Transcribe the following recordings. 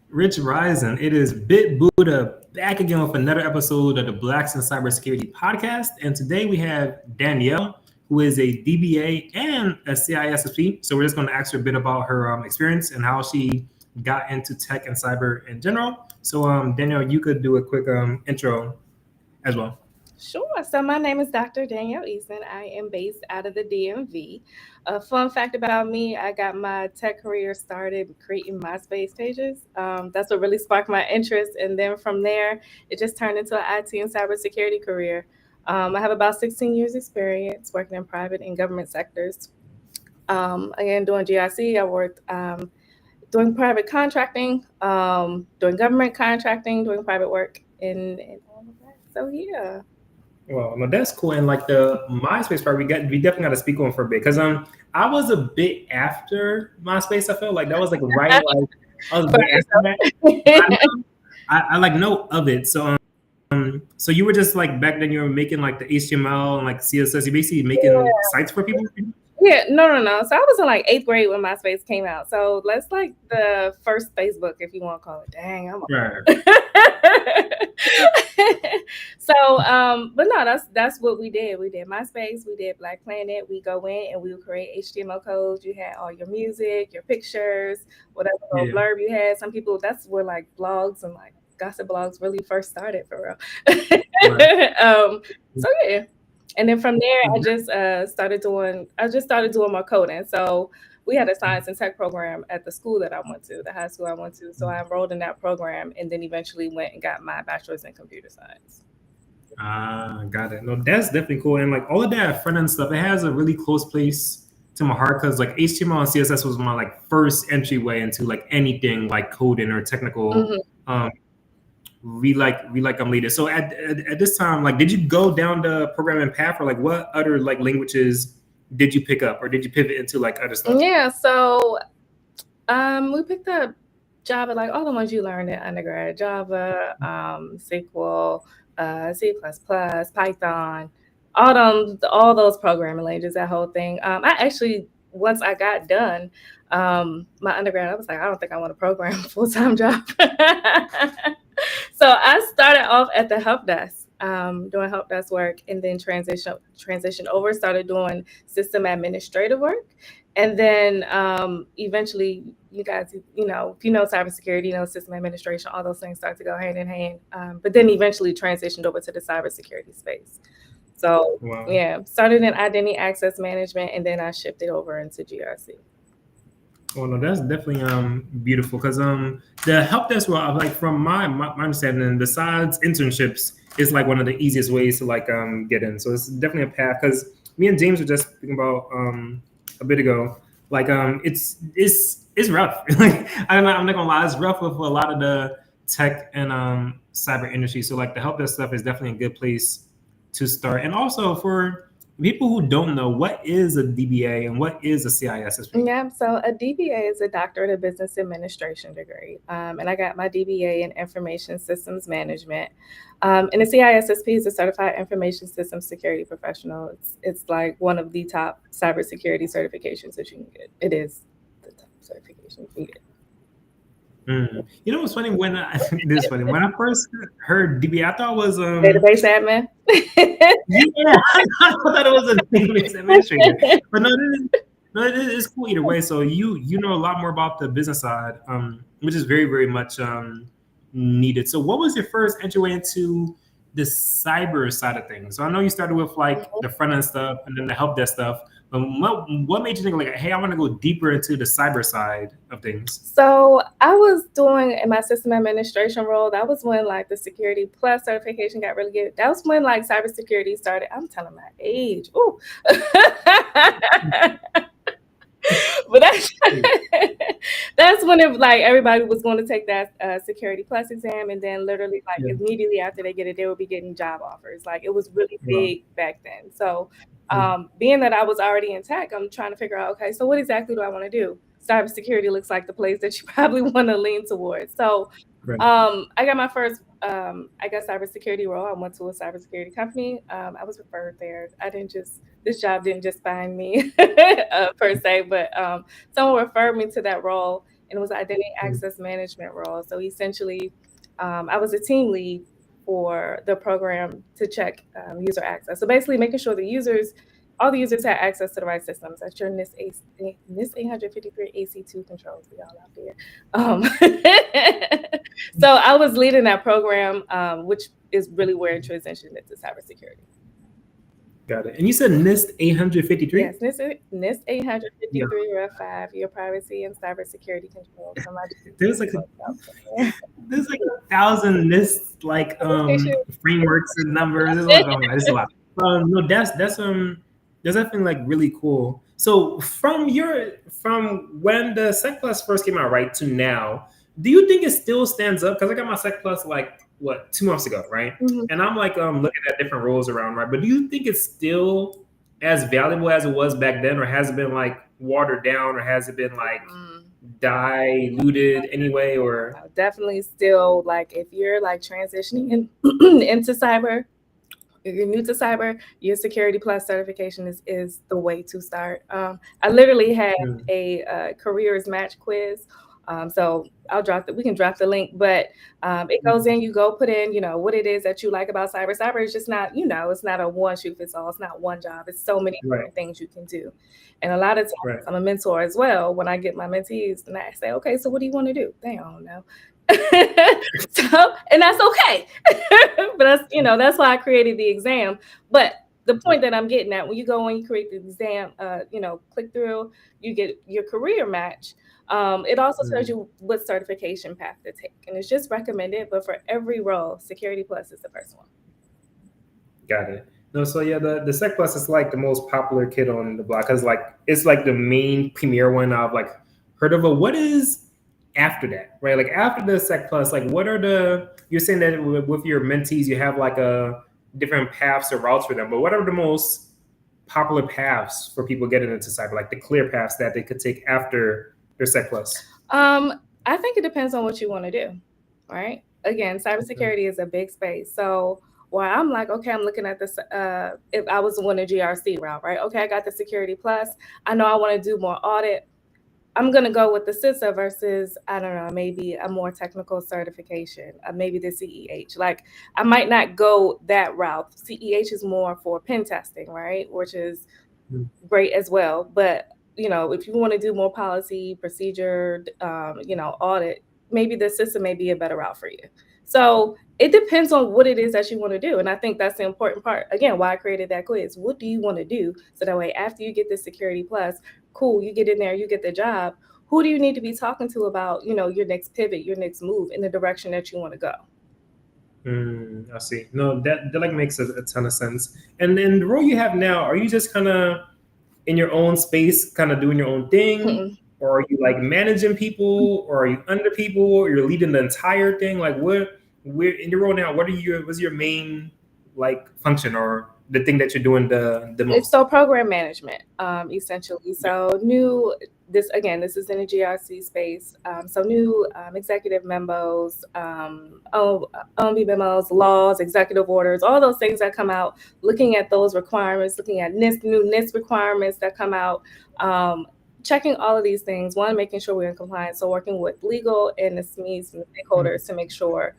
Rich Rising. It is bitbudha back again with another episode of the Blacks in Cybersecurity podcast. And today we have Dannielle, who is a DBA and a CISSP. So we're just going to ask her a bit about her experience and how she got into tech and cyber in general. So Dannielle, you could do a quick intro as well. Sure. So my name is Dr. Dannielle Eason. I am based out of the DMV. A fun fact about me, I got my tech career started creating MySpace pages. That's what really sparked my interest. And then from there, it just turned into an IT and cybersecurity career. I have about 16 years experience working in private and government sectors. Again, doing GIC, I worked doing private contracting, doing government contracting, doing private work, and all of that. So yeah. Well, no, that's cool. And like the MySpace part, we definitely got to speak on for a bit because I was a bit after MySpace. I felt like that was like right like I was a bit after that. I like know of it. So you were just like back then you were making like the HTML and like CSS. You basically making sites for people. Yeah, no. So I was in like 8th grade when MySpace came out. So let's like the first Facebook, if you want to call it. Dang, I'm So, but no, that's what we did. We did MySpace, we did Black Planet. We go in and we would create HTML codes. You had all your music, your pictures, whatever little blurb you had. Some people, that's where like blogs and like gossip blogs really first started for real. So yeah. And then from there, I just started doing more coding. So we had a science and tech program at the school that I went to, the high school I went to. So I enrolled in that program and then eventually went and got my bachelor's in computer science. Got it. No, that's definitely cool. And like all of that front end stuff, it has a really close place to my heart because like HTML and CSS was my like first entryway into like anything like coding or technical. We like leaders. So at this time, like, did you go down the programming path, or like what other like languages did you pick up, or did you pivot into like other stuff? Yeah, so we picked up Java, like all the ones you learned in undergrad: Java, SQL, C++, Python, all those programming languages. That whole thing. I actually, once I got done my undergrad, I was like, I don't think I want to program a full-time job. So I started off at the help desk, doing help desk work, and then transitioned over, started doing system administrative work. And then eventually, you guys, if you know cybersecurity, system administration, all those things start to go hand in hand. But then eventually transitioned over to the cybersecurity space. So yeah, started in identity access management, and then I shifted over into GRC. Oh no, that's definitely beautiful because the help desk, well, like from my understanding, besides internships, is like one of the easiest ways to like get in. So it's definitely a path because me and James were just speaking about a bit ago. Like it's rough. Like I'm not gonna lie, it's rough with a lot of the tech and cyber industry. So like the help desk stuff is definitely a good place to start. And also for people who don't know, what is a DBA and what is a CISSP? Yeah, so a DBA is a Doctorate of Business Administration degree. And I got my DBA in Information Systems Management. And the CISSP is a Certified Information Systems Security Professional. It's like one of the top cybersecurity certifications that you can get. It is the top certification you can get. You know what's funny? When I first heard DBA, I thought it was database admin. Yeah, I thought it was a database administrator. But no, it is cool either way. So you know a lot more about the business side, which is very, very much needed. So what was your first entryway into the cyber side of things? So I know you started with like the front end stuff and then the help desk stuff. But what made you think like, hey, I want to go deeper into the cyber side of things? So I was doing in my system administration role. That was when like the Security Plus certification got really good. That was when like cybersecurity started. I'm telling my age. Ooh. But that's when it like everybody was going to take that Security Plus exam, and then literally like immediately after they get it, they would be getting job offers. Like it was really big back then. So being that I was already in tech, I'm trying to figure out, okay, so what exactly do I want to do? Cybersecurity looks like the place that you probably want to lean towards. So I got my first cybersecurity role. I went to a cybersecurity company. I was referred there. This job didn't just find me per se, but someone referred me to that role. and it was an identity access management role. So essentially, I was a team lead for the program to check user access. So basically, making sure all the users had access to the right systems. That's your NIST 853 AC2 controls. We all out there. So I was leading that program, which is really where it transitioned into cybersecurity. Got it. And you said NIST 853? Yes, NIST 853 Ref 5, your privacy and cybersecurity controls. There's like 1,000 NIST frameworks and numbers. It's a lot. No, that's definitely like really cool. So from when the Sec Plus first came out, right, to now, do you think it still stands up? Because I got my Sec Plus 2 months ago, right? Mm-hmm. And I'm looking at different roles around, right? But do you think it's still as valuable as it was back then, or has it been watered down, or has it been diluted anyway? Or definitely still if you're transitioning into cyber, if you're new to cyber, your Security Plus certification is the way to start. I literally had a careers match quiz. So we can drop the link, but it goes in, you go put in, what it is that you like about cyber. Cyber is just not, it's not a one shoe fits all. It's not one job. It's so many different things you can do. And a lot of times I'm a mentor as well. When I get my mentees and I say, okay, so what do you want to do? They don't know. And that's okay. But that's why I created the exam. But the point that I'm getting at, when you go and you create the exam, click through, you get your career match. It also tells you what certification path to take, and it's just recommended. But for every role, Security Plus is the first one. Got it. No, so yeah, the Sec Plus is the most popular kit on the block because it's the main premier one I've heard of. But what is after that, right? After the Sec Plus, what are you're saying that with your mentees you have a different paths or routes for them, but what are the most popular paths for people getting into cyber, the clear paths that they could take after their Sec Plus? I think it depends on what you want to do, right? Again, cybersecurity is a big space. So while I'm okay, I'm looking at this, if I was on a GRC route, right? Okay, I got the Security Plus. I know I want to do more audit. I'm going to go with the CISA versus, I don't know, maybe a more technical certification, maybe the CEH. I might not go that route. CEH is more for pen testing, right? Which is great as well. But if you want to do more policy, procedure, audit, maybe the system may be a better route for you. So it depends on what it is that you want to do. And I think that's the important part. Again, why I created that quiz. What do you want to do? So that way, after you get the Security Plus, cool, you get in there, you get the job. Who do you need to be talking to about, your next pivot, your next move in the direction that you want to go? I see. No, that makes a ton of sense. And then the role you have now, are you just kind of in your own space, kind of doing your own thing? Mm-hmm. Or are you managing people, or are you under people, or you're leading the entire thing? We're in your role now. What's your main function, or the thing that you're doing the most? It's program management, essentially. So this is in the GRC space. So new executive memos, OMB memos, laws, executive orders, all those things that come out, looking at those requirements, looking at new NIST requirements that come out, checking all of these things, making sure we're in compliance. So working with legal and the SMEs and the stakeholders to make sure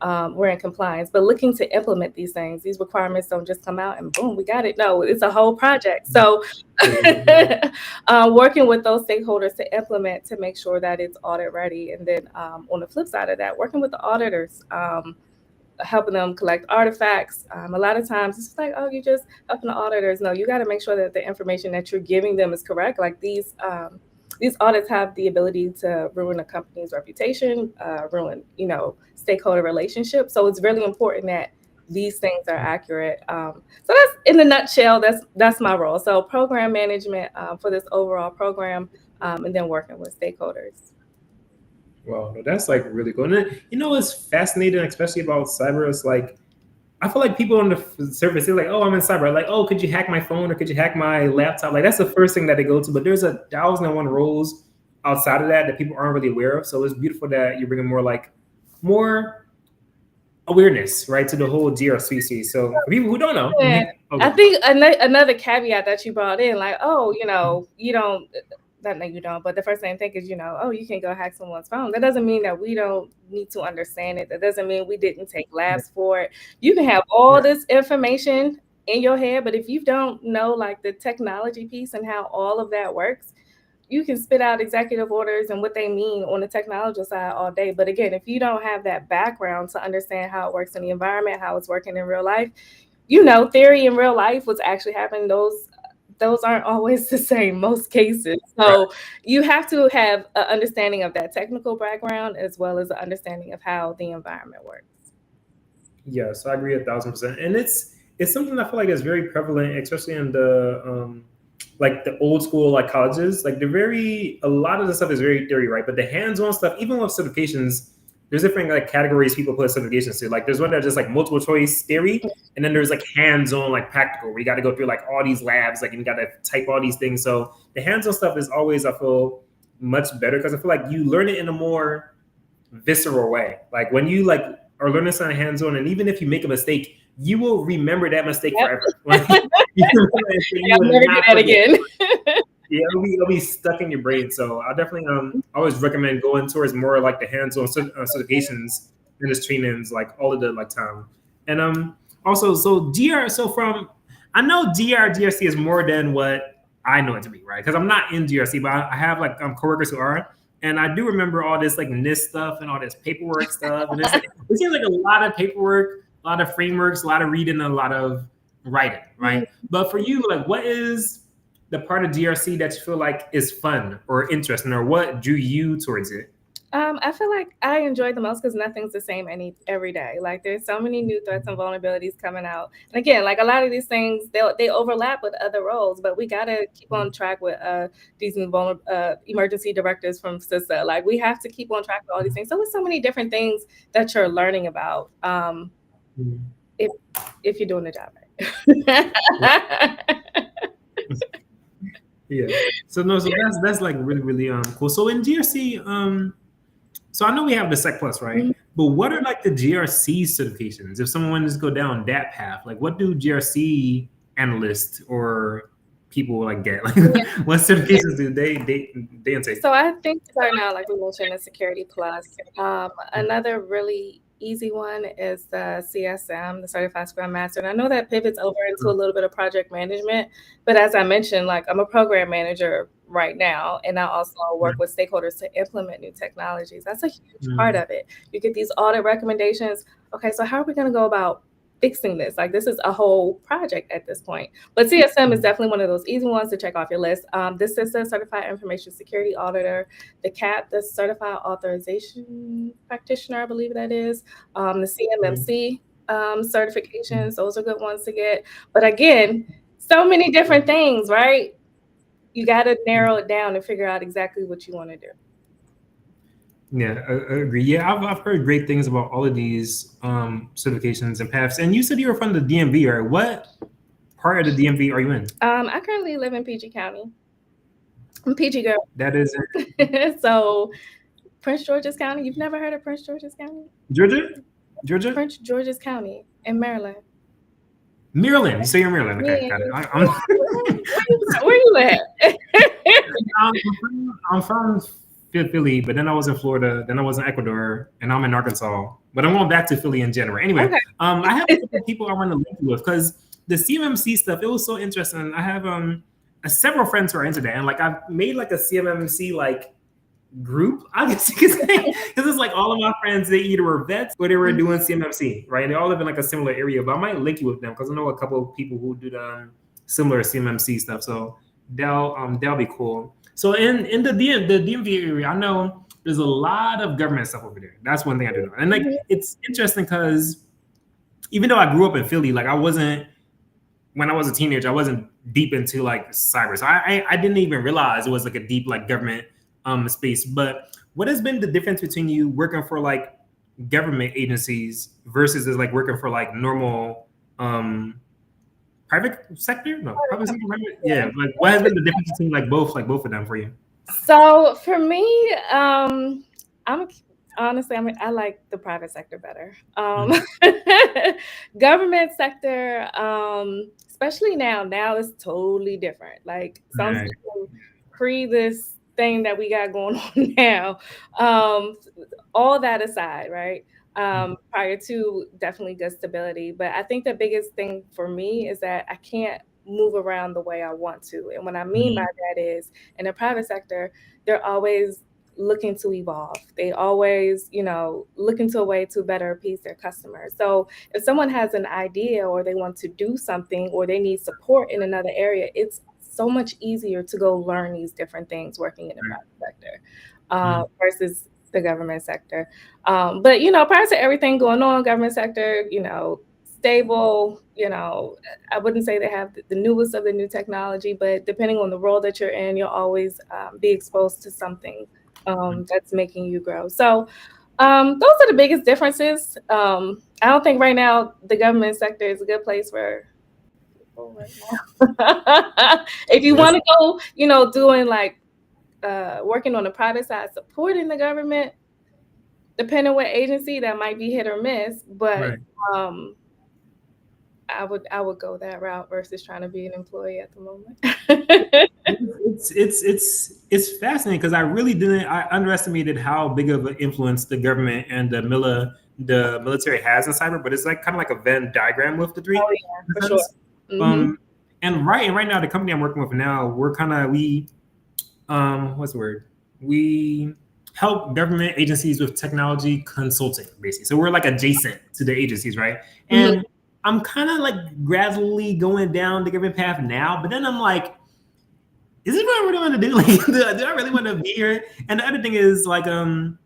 we're in compliance, but looking to implement these things. These requirements don't just come out and boom, we got it. No, it's a whole project. So working with those stakeholders to implement, to make sure that it's audit ready. And then on the flip side of that, working with the auditors, helping them collect artifacts. A lot of times it's oh, you're just helping the auditors. No, you got to make sure that the information that you're giving them is correct. These audits have the ability to ruin a company's reputation, ruin, stakeholder relationships. So it's really important that these things are accurate. So that's, in a nutshell, that's my role. So program management for this overall program, and then working with stakeholders. Wow, that's really cool. And what's fascinating, especially about cyber, is I feel people on the surface, they're oh, I'm in cyber. Oh, could you hack my phone, or could you hack my laptop? That's the first thing that they go to. But there's 1,001 roles outside of that people aren't really aware of. So it's beautiful that you're bringing more awareness, right, to the whole GRC. So for people who don't know, I think another caveat that you brought in, you don't. not that you don't, but the first thing I think is, oh, you can go hack someone's phone. That doesn't mean that we don't need to understand it. That doesn't mean we didn't take labs for it. You can have all this information in your head, but if you don't know like the technology piece and how all of that works, you can spit out executive orders and what they mean on the technology side all day. But again, if you don't have that background to understand how it works in the environment, how it's working in real life, theory in real life, what's actually happening, those aren't always the same, most cases. So you have to have an understanding of that technical background as well as an understanding of how the environment works. Yes, I agree 1,000%. And it's something I feel like is very prevalent, especially in the like the old school like colleges. Like a lot of the stuff is very theory, right? But the hands-on stuff, even with certifications, there's different like categories people put certifications to. Like there's one that's just like multiple choice theory, and then there's like hands-on like practical, where you got to go through like all these labs, like and you got to type all these things. So the hands-on stuff is always, I feel, much better because I feel like you learn it in a more visceral way. Like when you like are learning something hands-on, and even if you make a mistake, you will remember that mistake forever. Like, you will never do that again. Yeah, it'll be stuck in your brain. So I definitely always recommend going towards more like the hands-on certifications and just trainings like all of the like time. And also so I know GRC is more than what I know it to be, right? Because I'm not in GRC, but I have like coworkers who are, and I do remember all this like NIST stuff and all this paperwork stuff, and it seems like a lot of paperwork, a lot of frameworks, a lot of reading, a lot of writing, right? But for you, like, what is the part of GRC that you feel like is fun or interesting, or what drew you towards it? I feel like I enjoy the most because nothing's the same every day. Like there's so many new threats and vulnerabilities coming out. And again, like a lot of these things, they overlap with other roles, but we got to keep on track with these emergency directives from CISA. Like we have to keep on track with all these things. So there's so many different things that you're learning about if you're doing the job right. Yeah. So that's like really, really cool. So in GRC, so I know we have the Sec Plus, right? But what are like the GRC certifications? If someone wants to go down that path, like what do GRC analysts or people like get? Like what certifications do they intake? So I think right now, like we mentioned, the Security Plus. Another really easy one is the CSM, the Certified Scrum Master. And I know that pivots over into a little bit of project management, but as I mentioned, like I'm a program manager right now, and I also work with stakeholders to implement new technologies. That's a huge part of it. You get these audit recommendations. Okay, so how are we going to go about fixing this? Like this is a whole project at this point. But CSM is definitely one of those easy ones to check off your list. This is the Certified Information Security Auditor, the CAP, the Certified Authorization Practitioner, I believe that is, the CMMC certifications. Those are good ones to get. But again, so many different things, right? You got to narrow it down and figure out exactly what you want to do. Yeah, I agree. Yeah, I've heard great things about all of these certifications and paths. And you said you were from the DMV, right? What part of the DMV are you in? I currently live in PG County. I'm PG girl. That is it. So Prince George's County. You've never heard of Prince George's County? Georgia? Prince George's County in Maryland. Maryland. You say you're in Maryland. Okay, got it. Where you at? I'm from Philly, but then I was in Florida, then I was in Ecuador, and I'm in Arkansas. But I'm going back to Philly in January. Anyway, I have a couple of people I want to link you with because the CMMC stuff, it was so interesting. I have several friends who are into that, and like I've made like a CMMC like group, I guess you could say, because it's like all of my friends, they either were vets or they were doing CMMC, right? They all live in like a similar area, but I might link you with them because I know a couple of people who do the similar CMMC stuff, so that'll be cool. So in the DMV area, I know there's a lot of government stuff over there. That's one thing I do know. And like it's interesting because even though I grew up in Philly, like when I was a teenager, I wasn't deep into like cyber. So I didn't even realize it was like a deep like government space. But what has been the difference between you working for like government agencies versus is like working for like normal private sector? No, private sector. Yeah, like what has been the difference between like both of them for you? So for me, I like the private sector better. Government sector, especially now it's totally different. Like some pre this thing that we got going on now, all that aside, right? Prior to definitely good stability. But I think the biggest thing for me is that I can't move around the way I want to. And what I mean by that is in the private sector, they're always looking to evolve. They always, look into a way to better appease their customers. So if someone has an idea or they want to do something or they need support in another area, it's so much easier to go learn these different things working in the private sector versus the government sector. But, prior to everything going on, government sector, stable, I wouldn't say they have the newest of the new technology, but depending on the role that you're in, you'll always be exposed to something that's making you grow. So those are the biggest differences. I don't think right now the government sector is a good place for people right now. If you want to go, doing like working on the private side, supporting the government, depending on what agency, that might be hit or miss. But I would go that route versus trying to be an employee at the moment. It's fascinating because I underestimated how big of an influence the government and the military has in cyber, but it's like kind of like a Venn diagram with the three. Oh yeah, for sure. And right now, the company I'm working with now, what's the word? We help government agencies with technology consulting, basically. So we're like adjacent to the agencies, right? And I'm kind of like gradually going down the government path now, but then I'm like, is this what I really want to do? Like, do I really want to be here? And the other thing is like, I'm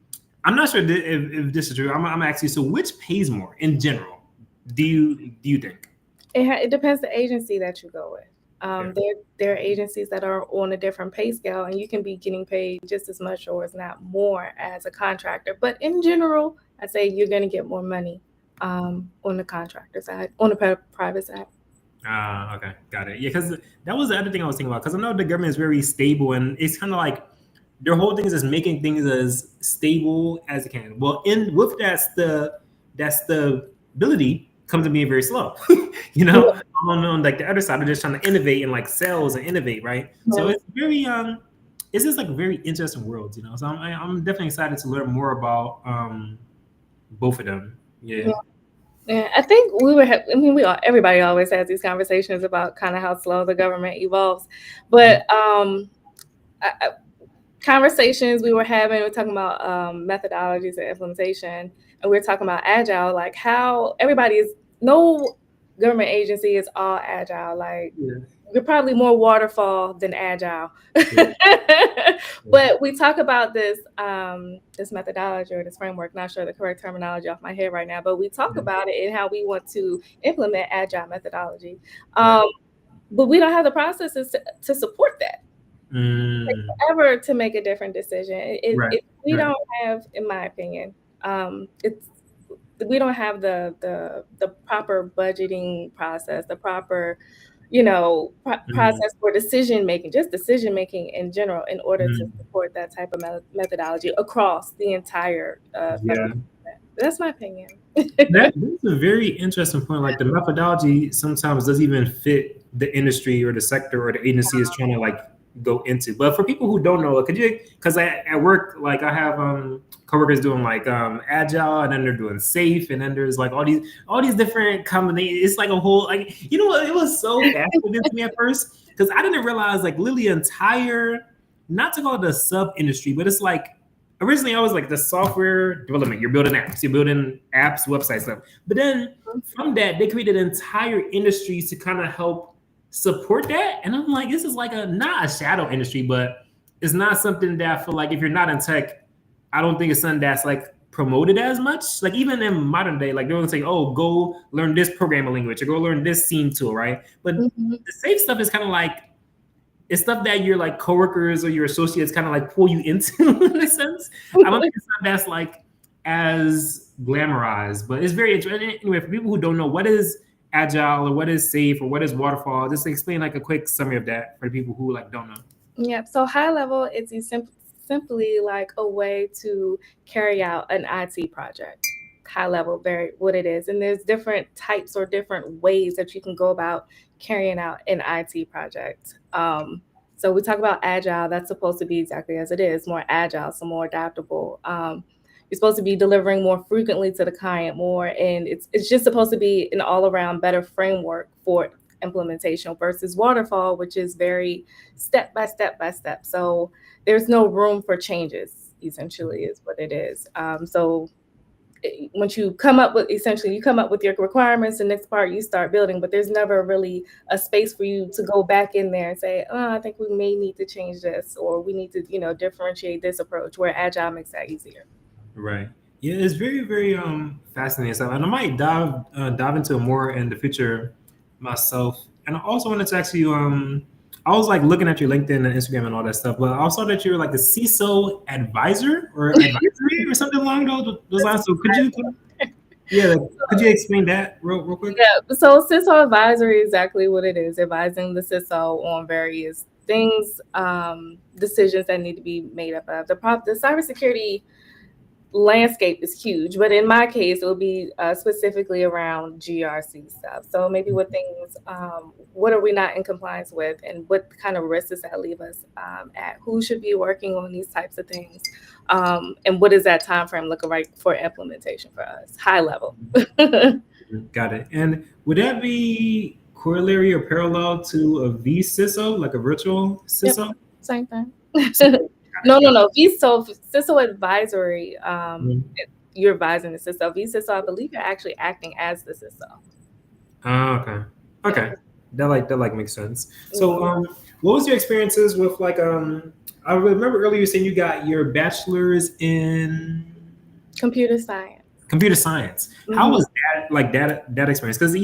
not sure if this is true. I'm gonna ask you. So, which pays more in general? Do you think? It depends the agency that you go with. There are agencies that are on a different pay scale, and you can be getting paid just as much or if not more as a contractor. But in general, I'd say you're going to get more money on the contractor side, on the private side. Okay, got it. Yeah, because that was the other thing I was thinking about. Because I know the government is very stable, and it's kind of like their whole thing is just making things as stable as it can. Well, with that stability comes to being very slow. On like the other side, they're just trying to innovate and like sales and innovate, right? So it's very it's just like very interesting worlds, So I'm definitely excited to learn more about both of them. Yeah. I think everybody always has these conversations about kind of how slow the government evolves, but conversations we were talking about methodologies and implementation, and we were talking about agile, like how no government agency is all agile. Like you're probably more waterfall than agile. But we talk about this methodology or this framework, not sure the correct terminology off my head right now, but we talk about it and how we want to implement agile methodology. But we don't have the processes to support that. Ever to make a different decision. If we don't have, in my opinion, we don't have the proper budgeting process, the proper process for decision making in general, in order to support that type of methodology across the entire federal government. That's my opinion. That's a very interesting point. Like the methodology sometimes doesn't even fit the industry or the sector or the agency is trying to like go into. But for people who don't know, because at work, like I have coworkers doing like agile, and then they're doing safe, and then there's like all these different combinations. It's like a whole it was so fascinating to me at first because I didn't realize like literally entire, not to call it a sub industry, but it's like originally I was like the software development. You're building apps, website stuff. But then from that, they created entire industries to kind of help support that. And I'm like, this is like not a shadow industry, but it's not something that I feel like if you're not in tech, I don't think it's something that's like promoted as much. Like even in modern day, like they're gonna say, oh, go learn this programming language or go learn this scene tool, right? But the safe stuff is kind of like, it's stuff that your like coworkers or your associates kind of like pull you into in a sense. I don't think it's not that's like as glamorized, but it's very interesting. Anyway, for people who don't know what is agile or what is safe or what is waterfall, just explain like a quick summary of that for the people who like don't know. Yeah, so high level, it's simply like a way to carry out an IT project. High level, very what it is. And there's different types or different ways that you can go about carrying out an IT project. So we talk about agile. That's supposed to be exactly as it is, more agile, so more adaptable. You're supposed to be delivering more frequently to the client more, and it's just supposed to be an all around better framework for implementation versus waterfall, which is very step by step by step. So there's no room for changes. Essentially, is what it is. So once you come up with essentially you come up with your requirements, the next part you start building, but there's never really a space for you to go back in there and say, oh, I think we may need to change this, or we need to differentiate this approach, where agile makes that easier. Right. Yeah, it's very, very fascinating stuff, and I might dive into it more in the future myself. And I also wanted to ask you, I was like looking at your LinkedIn and Instagram and all that stuff, but I saw that you were like the CISO advisor or advisory or something along those lines. So could you explain that real quick? Yeah. So CISO advisory is exactly what it is, advising the CISO on various things, decisions that need to be made up of. The cybersecurity landscape is huge, but in my case, it will be specifically around GRC stuff. So maybe what things, what are we not in compliance with, and what kind of risks does that leave us at? Who should be working on these types of things, and what is that time frame looking like for implementation for us? High level. Got it. And would that be corollary or parallel to a vCISO, like a virtual CISO? Yep, same thing. No. CISO advisory, you're advising the CISO. vCISO, I believe you're actually acting as the CISO. Oh, okay. That makes sense. So, what was your experiences with like I remember earlier you saying you got your bachelor's in computer science. How was that experience? Because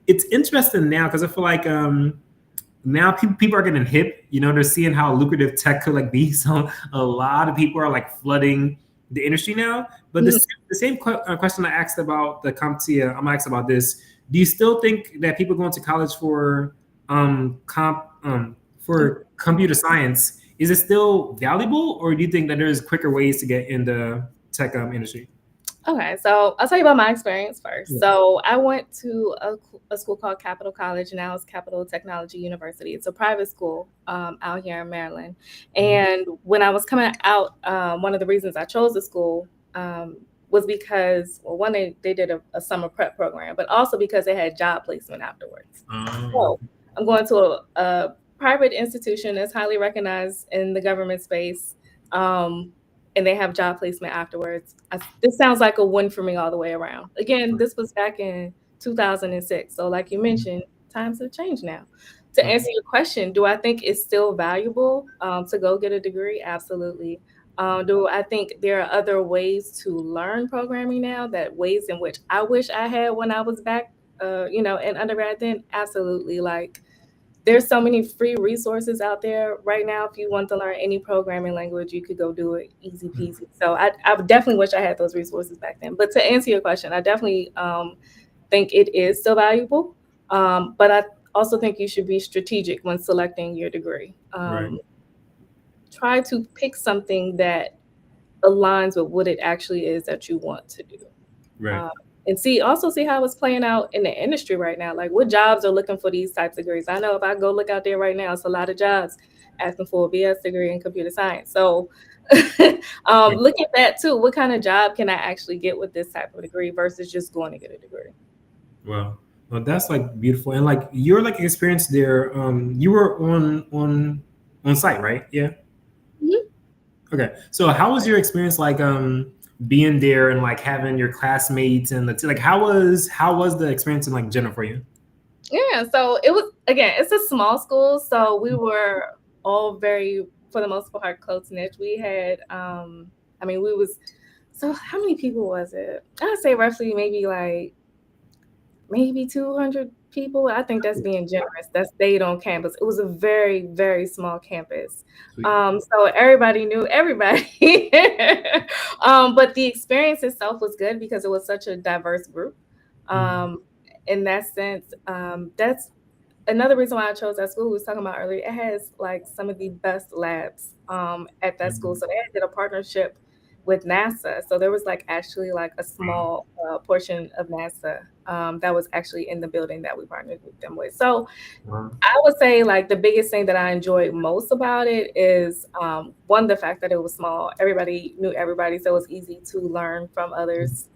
it's interesting now because I feel like now people are getting hip. They're seeing how lucrative tech could like be. So a lot of people are like flooding the industry now. But the same question I asked about the CompTIA, I'm asked about this. Do you still think that people going to college for computer science, is it still valuable, or do you think that there's quicker ways to get in the tech industry? Okay, so I'll tell you about my experience first. Yeah. So I went to a school called Capital College. Now it's Capital Technology University. It's a private school out here in Maryland. And when I was coming out, one of the reasons I chose the school was because, well, one, they did a summer prep program, but also because they had job placement afterwards. So I'm going to a private institution that's highly recognized in the government space. And they have job placement afterwards. This sounds like a win for me all the way around. Again, this was back in 2006. So like you mentioned, times have changed now. To answer your question, do I think it's still valuable to go get a degree? Absolutely. Do I think there are other ways to learn programming now, that ways in which I wish I had when I was back, in undergrad then? Absolutely. Like, there's so many free resources out there right now. If you want to learn any programming language, you could go do it easy peasy. So I definitely wish I had those resources back then. But to answer your question, I definitely think it is still valuable. But I also think you should be strategic when selecting your degree. Right. Try to pick something that aligns with what it actually is that you want to do. Right. And see how it's playing out in the industry right now. Like, what jobs are looking for these types of degrees? I know if I go look out there right now, it's a lot of jobs asking for a BS degree in computer science. So look at that too. What kind of job can I actually get with this type of degree versus just going to get a degree? Well, that's like beautiful. And like your like experience there, you were on site, right? Yeah. Mm-hmm. Okay. So how was your experience like being there and like having your classmates and like how was the experience in like general for you? Yeah, so it was, again, it's a small school, so we were all very, for the most part, close knit. We had so how many people was it? I'd say roughly maybe 200 people. I think that's being generous. That stayed on campus. It was a very, very small campus. So everybody knew everybody. But the experience itself was good because it was such a diverse group. In that sense, that's another reason why I chose that school. We was talking about earlier. It has like some of the best labs at that school. So they did a partnership with NASA. So there was like actually like a small portion of NASA that was actually in the building that we partnered with them with. So I would say like the biggest thing that I enjoyed most about it is one, the fact that it was small. Everybody knew everybody, so it was easy to learn from others'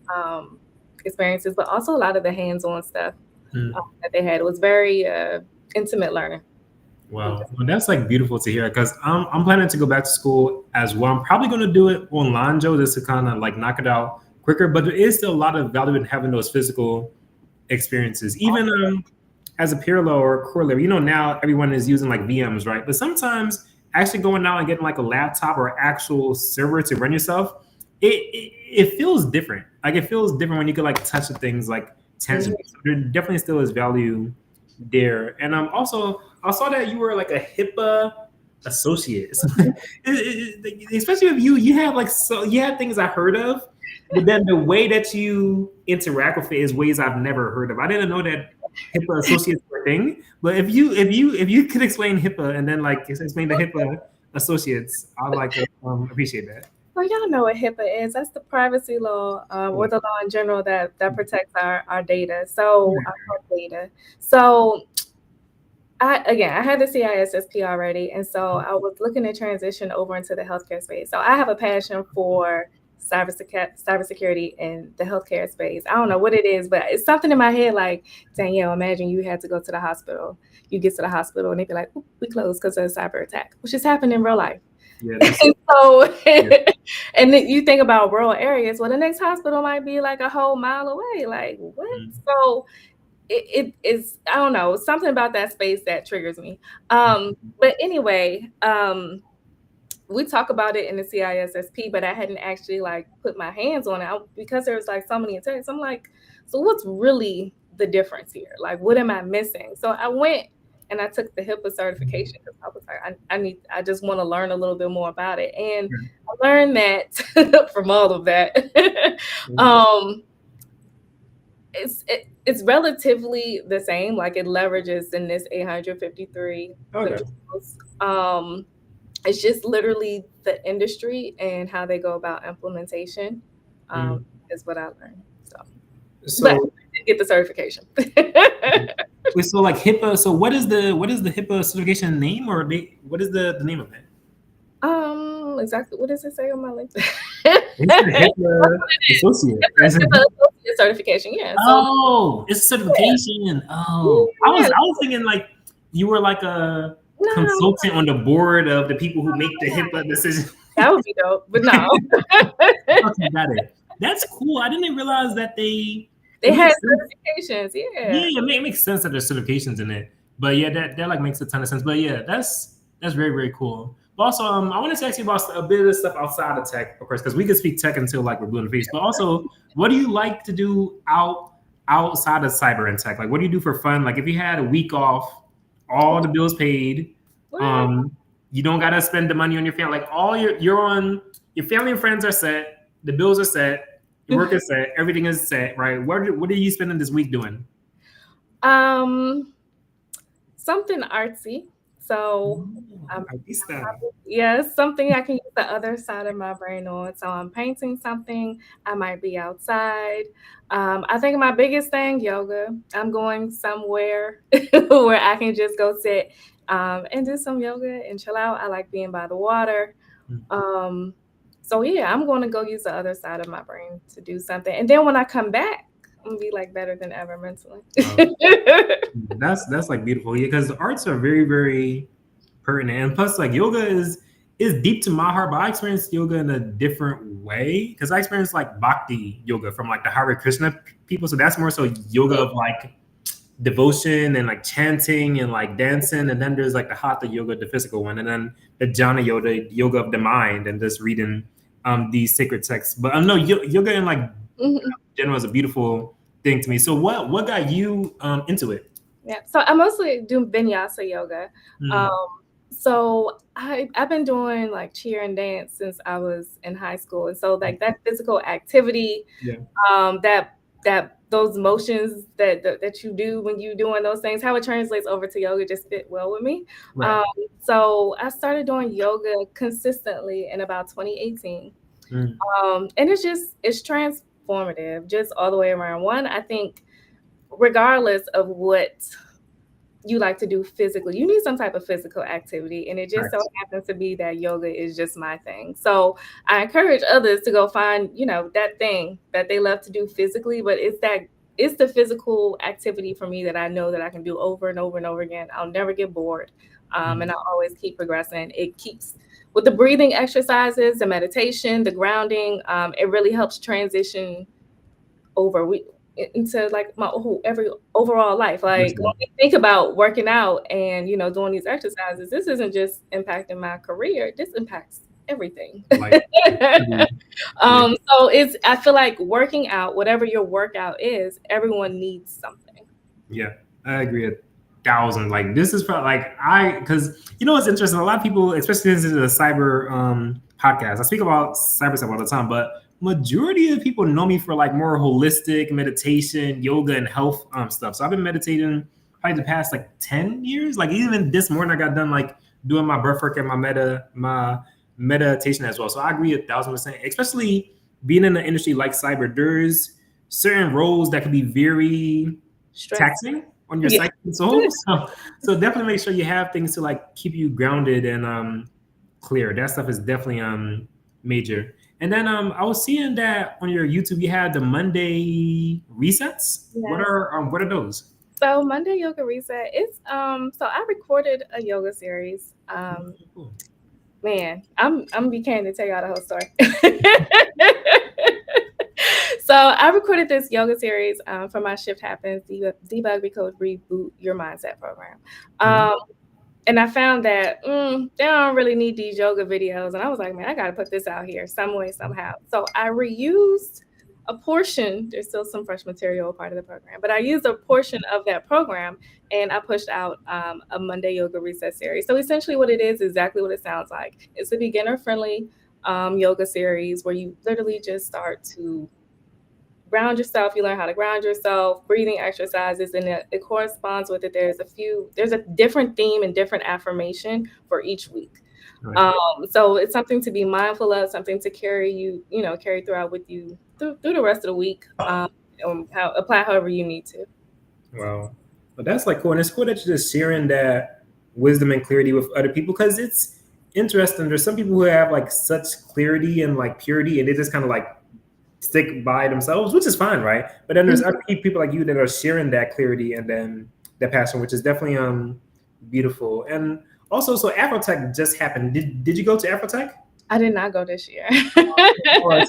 experiences, but also a lot of the hands-on stuff that they had. It was very intimate learning. Wow, well, that's like beautiful to hear because I'm planning to go back to school as well. I'm probably going to do it online, Joe, just to kind of like knock it out quicker. But there is still a lot of value in having those physical experiences, even as a parallel or corollary. Now everyone is using like VMs, right? But sometimes actually going out and getting like a laptop or actual server to run yourself, it feels different. Like it feels different when you can like touch the things like tangibly. So there definitely still is value there. And also I saw that you were like a HIPAA associate, especially if you have like you have things I heard of, but then the way that you interact with it is ways I've never heard of. I didn't know that HIPAA associates were a thing, but if you could explain HIPAA and then like explain the HIPAA associates, I'd like to appreciate that. Well, y'all know what HIPAA is. That's the privacy law or the law in general that protects our data. So our data. So I had the CISSP already, and so I was looking to transition over into the healthcare space. So I have a passion for cybersecurity in the healthcare space. I don't know what it is, but it's something in my head like, Dannielle, imagine you had to go to the hospital. You get to the hospital and they be like, we closed because of a cyber attack, which has happened in real life. Yeah, and so, and then you think about rural areas, well, the next hospital might be like a whole mile away. Like, what? So it is, I don't know, something about that space that triggers me. But anyway, we talk about it in the CISSP, but I hadn't actually like put my hands on it because there was like so many attacks. I'm like, so what's really the difference here? Like, what am I missing? So I went and I took the HIPAA certification because I was like, I just want to learn a little bit more about it. And I learned that from all of that. It's relatively the same. Like it leverages in this 853. It's just literally the industry and how they go about implementation is what I learned. So but I did get the certification. So like HIPAA. So what is the HIPAA certification name, or what is the name of it? Exactly. What does it say on my link? HIPAA associate certification. Yeah. So, it's a certification. Oh, I was thinking like you were like a consultant on the board of the people who make the HIPAA decision. That would be dope, but no. Okay, got it. That's cool. I didn't realize that they had certifications. Yeah. Yeah, it makes sense that there's certifications in it. But yeah, that like makes a ton of sense. But yeah, that's very, very cool. But also, I wanted to ask you about a bit of stuff outside of tech, of course, because we could speak tech until like we're blue in the face. But also, what do you like to do outside of cyber and tech? Like, what do you do for fun? Like, if you had a week off, all the bills paid, you don't gotta spend the money on your family. Like, all your family and friends are set, the bills are set, your work is set, everything is set, right? What are you spending this week doing? Something artsy. So something I can use the other side of my brain on. So I'm painting something. I might be outside. I think my biggest thing, yoga. I'm going somewhere where I can just go sit and do some yoga and chill out. I like being by the water. So yeah, I'm going to go use the other side of my brain to do something. And then when I come back, I'm gonna be like better than ever mentally. That's like beautiful. Yeah, because the arts are very, very pertinent. And plus, like yoga is deep to my heart, but I experienced yoga in a different way. Because I experienced like bhakti yoga from like the Hare Krishna people. So that's more so yoga of like devotion and like chanting and like dancing. And then there's like the hatha yoga, the physical one, and then the jnana yoga of the mind and just reading these sacred texts. But no, yoga in like general is a beautiful thing to me. So what got you into it? Yeah, so I mostly do vinyasa yoga. So I've been doing like cheer and dance since I was in high school, and so like that physical activity, that those motions that you do when you're doing those things, how it translates over to yoga just fit well with me. Right. So I started doing yoga consistently in about 2018. And it's transformative just all the way around. One, I think regardless of what you like to do physically, you need some type of physical activity, and it just so happens to be that yoga is just my thing. So I encourage others to go find, that thing that they love to do physically, but it's the physical activity for me that I know that I can do over and over and over again. I'll never get bored, and I'll always keep progressing. It keeps with the breathing exercises, the meditation, the grounding. It really helps transition into like my every overall life. Like when we think about working out and doing these exercises, this isn't just impacting my career, this impacts everything. So I feel like working out, whatever your workout is, everyone needs something. Yeah, I agree 1,000. Like this is probably because what's interesting, a lot of people, especially this is a cyber podcast, I speak about cyber stuff all the time, but majority of people know me for like more holistic meditation, yoga, and health stuff. So I've been meditating probably the past 10 years. Like even this morning I got done doing my breath work and my meditation as well. So I agree 1,000%, especially being in an industry like cyber. There's certain roles that can be very taxing on your psyche and soul. So definitely make sure you have things to keep you grounded and clear. That stuff is definitely major. And then I was seeing that on your YouTube you had the Monday resets. Yes. What are those? So Monday Yoga Reset, it's so I recorded a yoga series. Cool. Man, I'm be candid to tell y'all the whole story. So I recorded this yoga series for my Shift Happens, Debug, Recode, Reboot Your Mindset program. And I found that they don't really need these yoga videos. And I was like, man, I got to put this out here some way, somehow. So I reused a portion. There's still some fresh material part of the program, but I used a portion of that program and I pushed out a Monday Yoga Reset series. So essentially what it is exactly what it sounds like. It's a beginner-friendly yoga series where you literally just start to ground yourself. You learn how to ground yourself, breathing exercises, and it corresponds with it. There's a different theme and different affirmation for each week. Right. So it's something to be mindful of, something to carry throughout with you through the rest of the week. Apply however you need to. Wow. But that's cool. And it's cool that you're just sharing that wisdom and clarity with other people, because it's interesting. There's some people who have such clarity and purity, and they just kind of stick by themselves, which is fine, right? But then there's other people like you that are sharing that clarity and then that passion, which is definitely beautiful. And also, so Afrotech just happened. Did you go to Afrotech? I did not go this year. All right,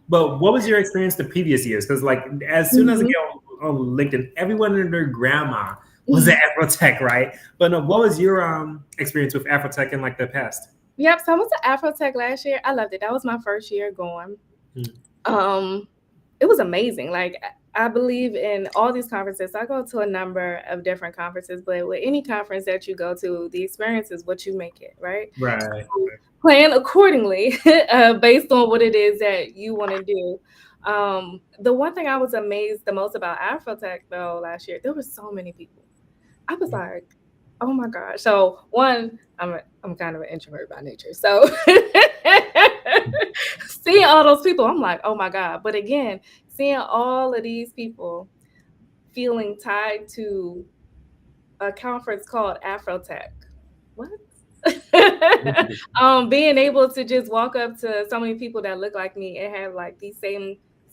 but what was your experience the previous years? Because as soon as I get on LinkedIn, everyone and their grandma was at Afrotech, right? But what was your experience with Afrotech in the past? Yep, so I went to Afrotech last year. I loved it. That was my first year going. It was amazing. I believe in all these conferences. I go to a number of different conferences, but with any conference that you go to, the experience is what you make it, right? Right. So plan accordingly based on what it is that you want to do. The one thing I was amazed the most about Afrotech though last year, there were so many people. I was like, oh my gosh. So one, I'm kind of an introvert by nature. So seeing all those people, I'm like, oh my God. But again, seeing all of these people feeling tied to a conference called Afrotech. What? Being able to just walk up to so many people that look like me and have these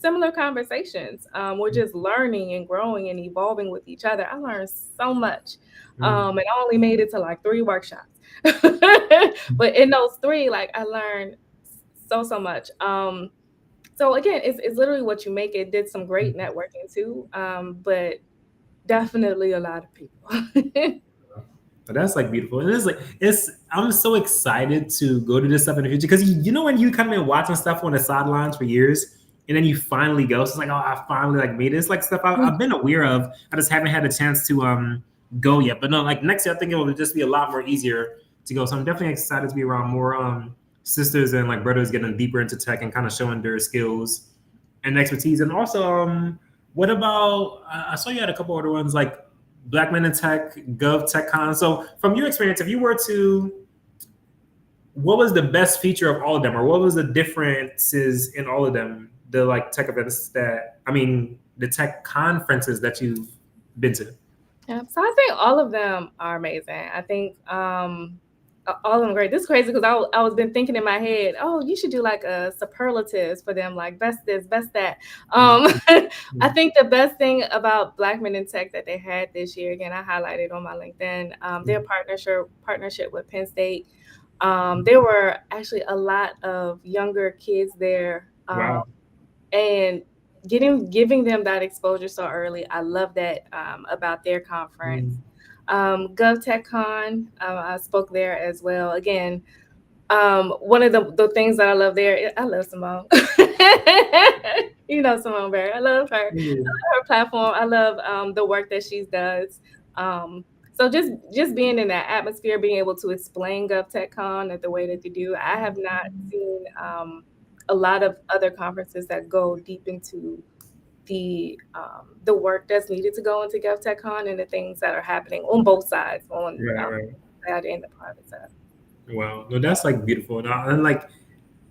similar conversations. We're just learning and growing and evolving with each other. I learned so much. And I only made it to 3 workshops. But in those 3, I learned so much. So again, it's literally what you make it. Did some great networking too. But definitely a lot of people. But that's beautiful. And I'm so excited to go to this stuff in the future, because when you come in watching stuff on the sidelines for years and then you finally go, so it's I finally made it. It's stuff I've been aware of. I just haven't had a chance to go yet. But no, next year I think it will just be a lot more easier to go. So I'm definitely excited to be around more sisters and brothers getting deeper into tech and kind of showing their skills and expertise. And also, what about I saw you had a couple other ones Black Men in Tech, GovTechCon. So from your experience, if you were to what was the best feature of all of them, or what was the differences in all of them? The like tech events the tech conferences that you've been to. Yeah, so I think all of them are amazing. I think all of them great. This is crazy because I was been thinking in my head, oh, you should do like a superlatives for them, like best this, best that. I think the best thing about Black Men in Tech that they had this year, again, I highlighted on my LinkedIn, their partnership with Penn State. There were actually a lot of younger kids there, Wow. and giving them that exposure so early. I love that about their conference. GovTechCon, I spoke there as well. Again, one of the things that I love there, I love Simone. You know Simone Barry. I love her. I love her platform. I love the work that she does. So just being in that atmosphere, being able to explain GovTechCon the way that they do. I have not seen a lot of other conferences that go deep into the work that's needed to go into GovTechCon and the things that are happening on both sides, on the side and the private side. Wow, no, that's like beautiful, and like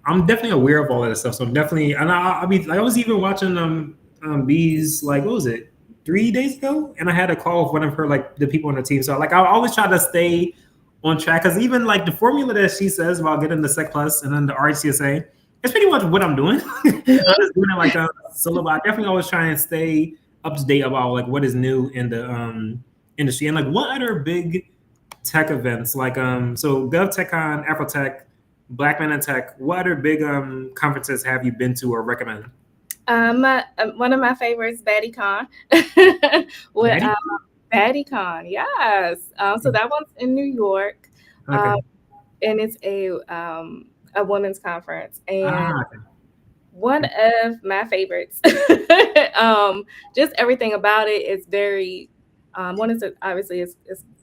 I'm definitely aware of all of this stuff. So I'm definitely, and I mean, I was even watching B's like what was it 3 days ago, and I had a call with one of her like the people on the team. So like I always try to stay on track because even like the formula that she says about getting the Sec Plus and then the RCSA, it's pretty much what I'm doing. I'm just doing it like a solo, but I definitely always try and stay up to date about like what is new in the industry and like what other big tech events like so GovTechCon, Afrotech, Black Men in Tech. What other big conferences have you been to or recommend? One of my favorites, BADICon. With BADICon, yes. So that one's in New York, and it's a women's conference, and one of my favorites. Just everything about it is very. One is obviously it's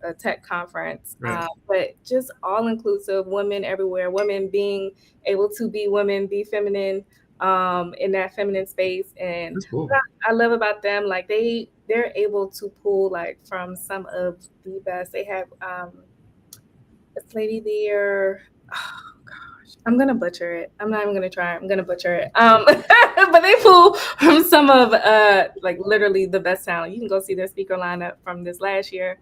a tech conference, but just all inclusive, women everywhere, women being able to be women, be feminine, in that feminine space. And cool. what I love about them, like they're able to pull like from some of the best. They have this lady there. Oh gosh, I'm gonna butcher it. I'm not even gonna try. I'm gonna butcher it. But they pull from some of like literally the best talent. You can go see their speaker lineup from this last year.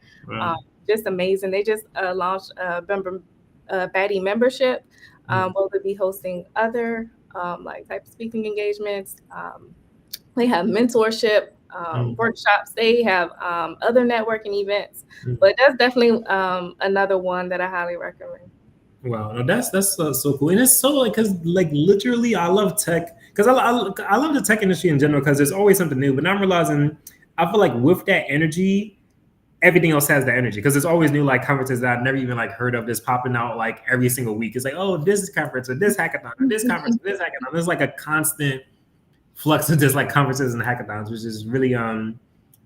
Just amazing. They just launched Baddie membership. We'll be hosting other like type of speaking engagements. They have mentorship workshops. They have other networking events. But that's definitely another one that I highly recommend. Wow, no, that's so cool, and it's so like because like literally I love tech because I love the tech industry in general because there's always something new. But now I'm realizing I feel like with that energy, everything else has that energy because there's always new like conferences that I've never even like heard of just popping out like every single week. It's like, oh, this conference or this hackathon or this conference or this hackathon. There's like a constant flux of just like conferences and hackathons, which is really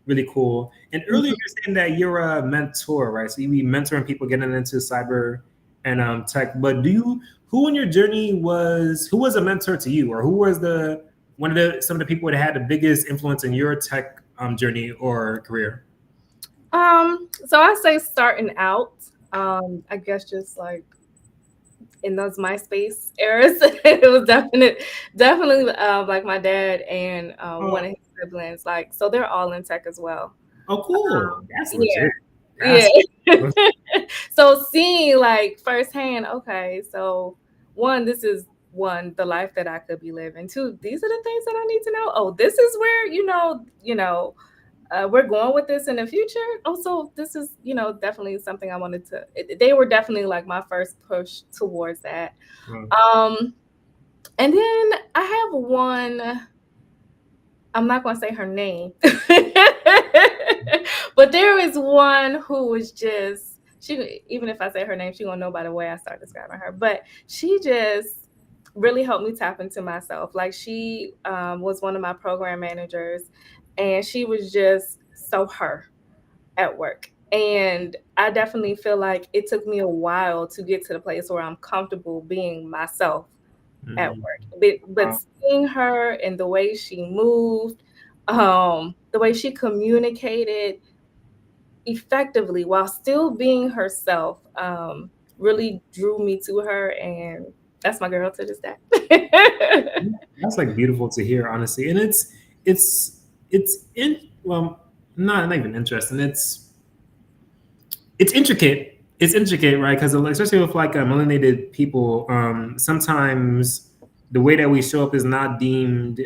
really cool. And earlier you're saying that you're a mentor, right? So you be mentoring people getting into cyber and tech. But who in your journey who was a mentor to you, or who was some of the people that had the biggest influence in your tech journey or career? So I say starting out, I guess just like in those MySpace eras, it was definitely like my dad and one of his siblings. Like, so they're all in tech as well. Oh, cool. That's legit. So seeing like firsthand, okay, so this is the life that I could be living. Two, these are the things that I need to know. Oh, this is where we're going with this in the future. Also, this is definitely something I wanted to. They were definitely like my first push towards that. And then I have one. I'm not going to say her name, but there is one who was just, even if I say her name, she's going to know by the way I start describing her. But she just really helped me tap into myself. Like she was one of my program managers, and she was just so her at work. And I definitely feel like it took me a while to get to the place where I'm comfortable being myself at work. But seeing her and the way she moved, the way she communicated effectively while still being herself, really drew me to her, and that's my girl to this day. That's like beautiful to hear, honestly, and it's in well, not even interesting. It's intricate. It's intricate, right? Because especially with like melanated people, sometimes the way that we show up is not deemed,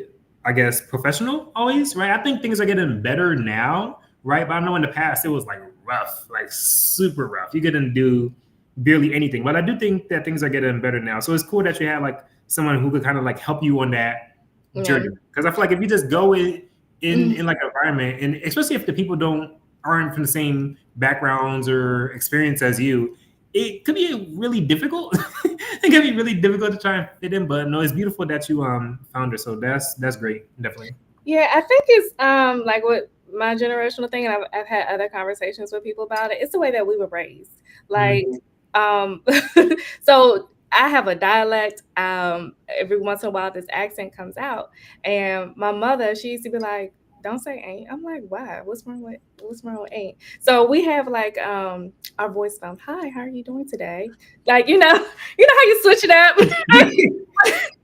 I guess, professional always, right? I think things are getting better now, right? But I know in the past it was like rough, like super rough. You couldn't do barely anything. But I do think that things are getting better now. So it's cool that you have like someone who could kind of like help you on that journey. Because I feel like if you just go in like an environment, and especially if the people aren't from the same backgrounds or experience as you, it could be really difficult. It can be really difficult to try and fit in, but no, it's beautiful that you found her. So that's great, definitely. Yeah, I think it's like what my generational thing, and I've had other conversations with people about it. It's the way that we were raised. Like, so I have a dialect. Every once in a while, this accent comes out, and my mother, she used to be like, "Don't say ain't." I'm like, "Why? What's wrong with ain't?" So we have like our voice phone. Hi, how are you doing today? Like, you know how you switch it up.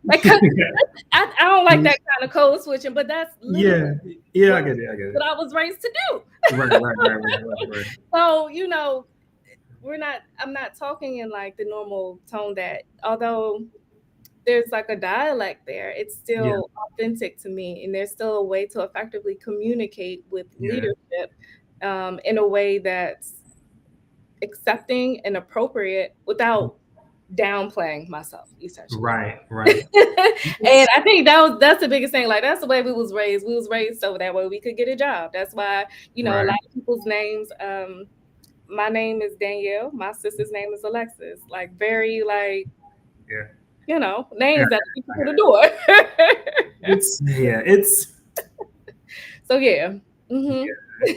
Like, I don't like that kind of code switching, but that's I get it. what I was raised to do. Right. So, I'm not talking in like the normal tone that, although there's like a dialect there, it's still authentic to me, and there's still a way to effectively communicate with leadership in a way that's accepting and appropriate without downplaying myself, essentially. Right. And I think that's the biggest thing. Like, that's the way we was raised. We was raised so that way we could get a job. That's why, a lot of people's names, my name is Dannielle, my sister's name is Alexis. Like, very like, names that people to the door. It's so yeah.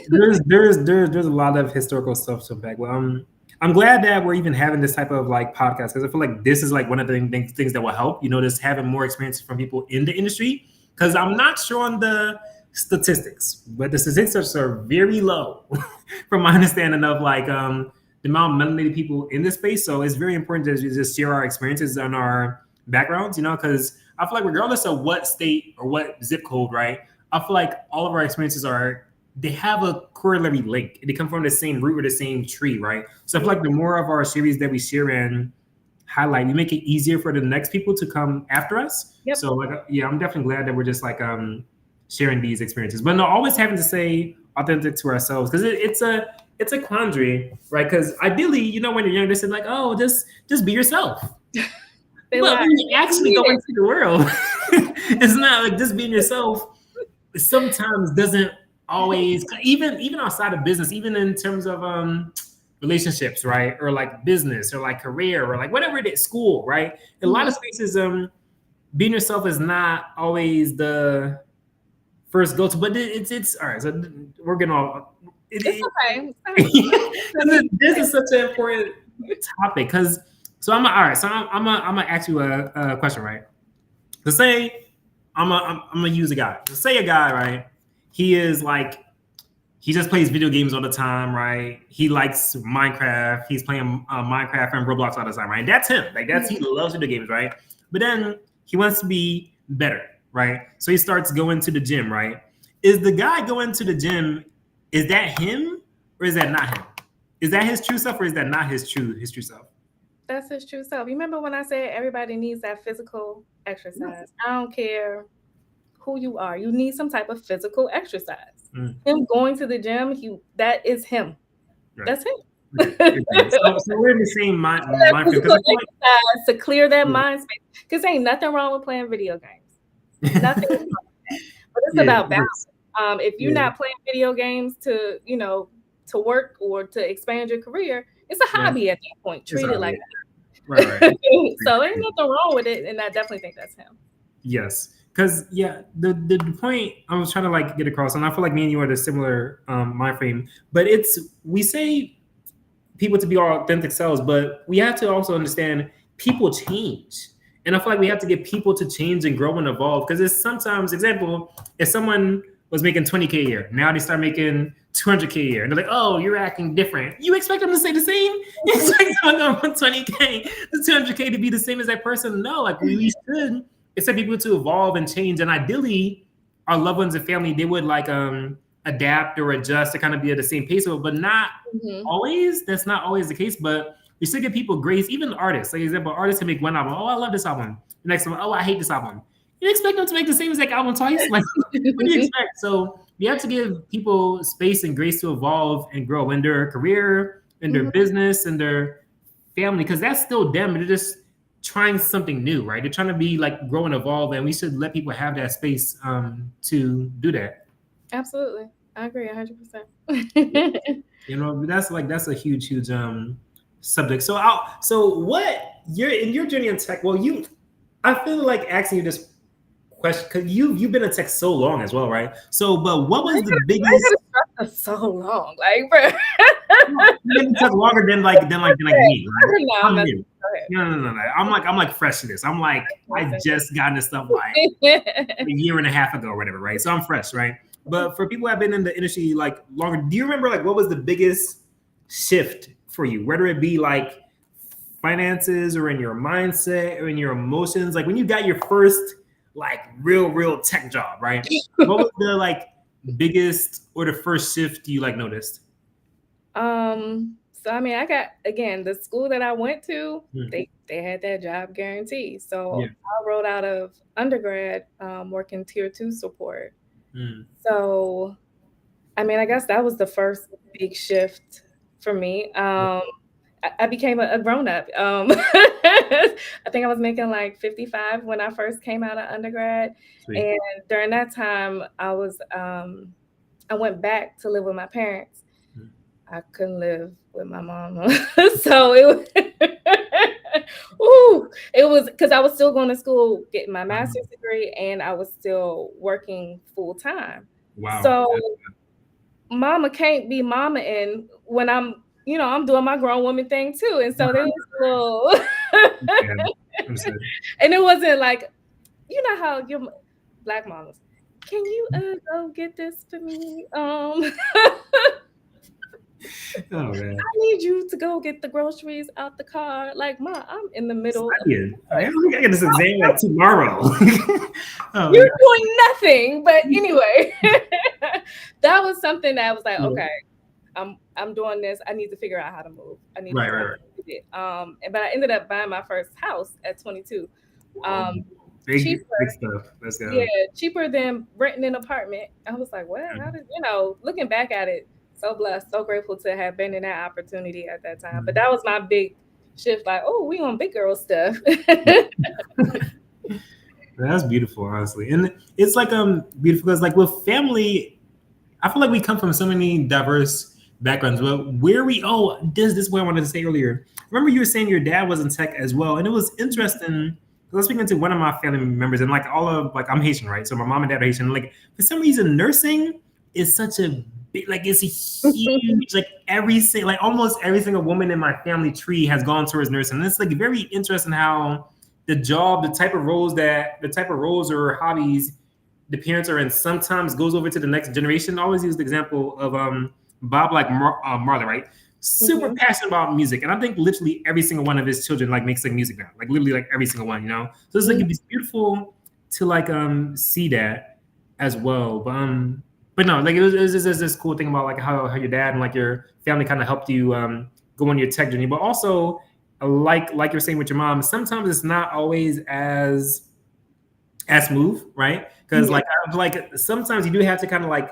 There's a lot of historical stuff to back. Well, I'm glad that we're even having this type of like podcast, because I feel like this is like one of the things that will help, just having more experiences from people in the industry. Because I'm not sure on the statistics, but the statistics are very low from my understanding of like the amount of melanated people in this space. So it's very important to just share our experiences and our backgrounds, because I feel like regardless of what state or what zip code, right, I feel like all of our experiences they have a corollary link. They come from the same root or the same tree, right? So I feel like the more of our series that we share and highlight, we make it easier for the next people to come after us. Yep. So like, I'm definitely glad that we're just like sharing these experiences, but not always having to say authentic to ourselves, because it's a quandary, right? Because ideally, when you're young, they said like, oh, just be yourself. But when you actually go into the world, it's not like just being yourself. Sometimes doesn't always, even outside of business, even in terms of relationships, right, or like business or like career or like whatever it is, school, right? In a lot of spaces, being yourself is not always the first go-to, but it's all right. So we're getting all. It's okay. This is such an important topic, because I'm gonna ask you a question, right? So say I'm gonna use a guy. So say a guy, right? He is like, he just plays video games all the time, right? He likes Minecraft. He's playing Minecraft and Roblox all the time, right? That's him. Like he loves video games, right? But then he wants to be better, right? So he starts going to the gym, right? Is the guy going to the gym, is that him or is that not him? Is that his true self or is that not his true self? That's his true self. You remember when I said everybody needs that physical exercise? I don't care who you are. You need some type of physical exercise. Him going to the gym, that is him. Right. That's him. So we're in the same mind frame. Exercise to clear that mind space. Because ain't nothing wrong with playing video games. Nothing wrong with that. But it's about balance. If you're not playing video games to work or to expand your career, it's a hobby at that point. Treat it like that. Right. So ain't nothing wrong with it, and I definitely think that's him. Yes. Because the point I was trying to like get across, and I feel like me and you are the similar mind frame, but we say people to be our authentic selves, but we have to also understand people change. And I feel like we have to get people to change and grow and evolve, because it's sometimes, example, if someone was making $20K a year, now they start making 200K a year. And they're like, oh, you're acting different. You expect them to say the same? You expect someone from 20K to 200K to be the same as that person? No, like we should expect people to evolve and change. And ideally, our loved ones and family, they would like adapt or adjust to kind of be at the same pace, but not always. That's not always the case, but we still give people grace, even artists. Like, for example, artists can make one album. Oh, I love this album. The next one, oh, I hate this album. You expect them to make the same exact album twice? Like, what do you expect? So you have to give people space and grace to evolve and grow in their career, in their business, in their family, because that's still them. They're just trying something new, right? They're trying to be like grow and evolve, and we should let people have that space to do that. Absolutely. I agree 100%. You know, that's a huge subject. So what you're in your journey in tech, well, I feel like asking you this question because you've been in tech so long as well, right? So, but what was the biggest? So long, like, bro. It took longer than like me, right? No. I'm like fresh to this. I'm like I just got this stuff like a year and a half ago or whatever, right? So I'm fresh, right? But for people who have been in the industry like longer, do you remember like what was the biggest shift for you? Whether it be like finances or in your mindset or in your emotions, like when you got your first like real tech job, right? What was the like biggest or the first shift you like noticed? So I mean, I got again the school that I went to, they had that job guarantee. So I rolled out of undergrad working tier 2 support. So I mean, I guess that was the first big shift for me. I became a grown-up. I think I was making like 55 when I first came out of undergrad. Sweet. And during that time, I went back to live with my parents. I couldn't live with my mama. So it was because I was still going to school, getting my master's degree, and I was still working full time. Wow. So mama can't be mama in when I'm doing my grown woman thing too. And so there was a little and it wasn't like, you know how your Black mamas, can you go get this for me? Oh, man. I need you to go get the groceries out the car. Like, Ma, I'm in the middle. I get this exam like tomorrow. You're doing nothing. But anyway, that was something that I was like, okay, I'm doing this. I need to figure out how to move. I need to do it. But I ended up buying my first house at 22. Big stuff. Let's go. Yeah, cheaper than renting an apartment. I was like, well, how did looking back at it, so blessed, so grateful to have been in that opportunity at that time. But that was my big shift, like, oh, we on big girl stuff. That's beautiful, honestly. And it's like beautiful because like with family, I feel like we come from so many diverse backgrounds. But this is what I wanted to say earlier. Remember you were saying your dad was in tech as well. And it was interesting. I was speaking to one of my family members, and like I'm Haitian, right? So my mom and dad are Haitian. Like for some reason, nursing is such a big, like it's a huge, like almost every single woman in my family tree has gone towards nursing. And it's like very interesting how the type of roles or hobbies the parents are in sometimes goes over to the next generation. I always use the example of Bob like Marley, right? Super passionate about music, and I think literally every single one of his children like makes like music now, like literally like every single one, So it's like it's beautiful to like see that as well. But no, like it was this cool thing about like how your dad and like your family kind of helped you go on your tech journey, but also like you're saying with your mom, sometimes it's not always as smooth, right? Because like sometimes you do have to kind of like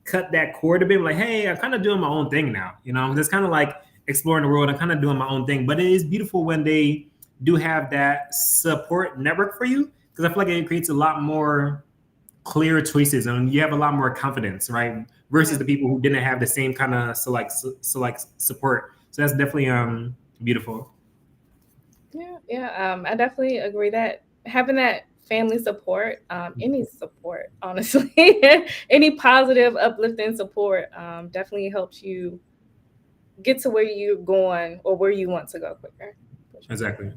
cut that cord a bit, like, hey, I'm kind of doing my own thing now, It's kind of like exploring the world. I'm kind of doing my own thing, but it is beautiful when they do have that support network for you, because I feel like it creates a lot more clear choices and you have a lot more confidence, right? Versus the people who didn't have the same kind of select support. So that's definitely beautiful. Yeah. I definitely agree that having that family support, any support, honestly, any positive, uplifting support definitely helps you get to where you're going or where you want to go quicker. Exactly.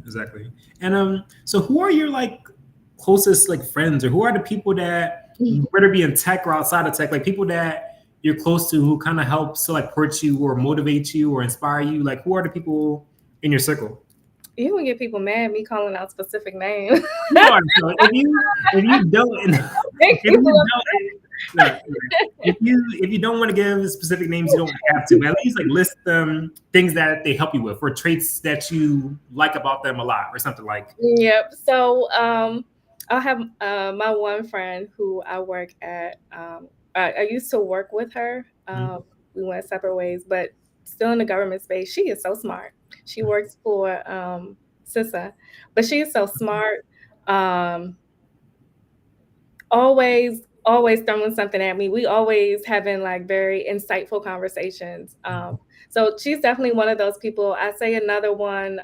And so who are your like closest like friends, or who are the people that, whether it be in tech or outside of tech, like people that you're close to who kind of helps to like push you or motivate you or inspire you? Like, who are the people in your circle? You would get people mad me calling out specific names. You are. So if you don't if you don't no, if you don't want to give specific names, you don't have to. But at least like list things that they help you with, or traits that you like about them a lot, or something like. Yep. So I'll have my one friend who I work at. I used to work with her. We went separate ways, but still in the government space. She is so smart. She works for CISA, but she is so smart. Always throwing something at me. We always having like very insightful conversations. So she's definitely one of those people. I say another one,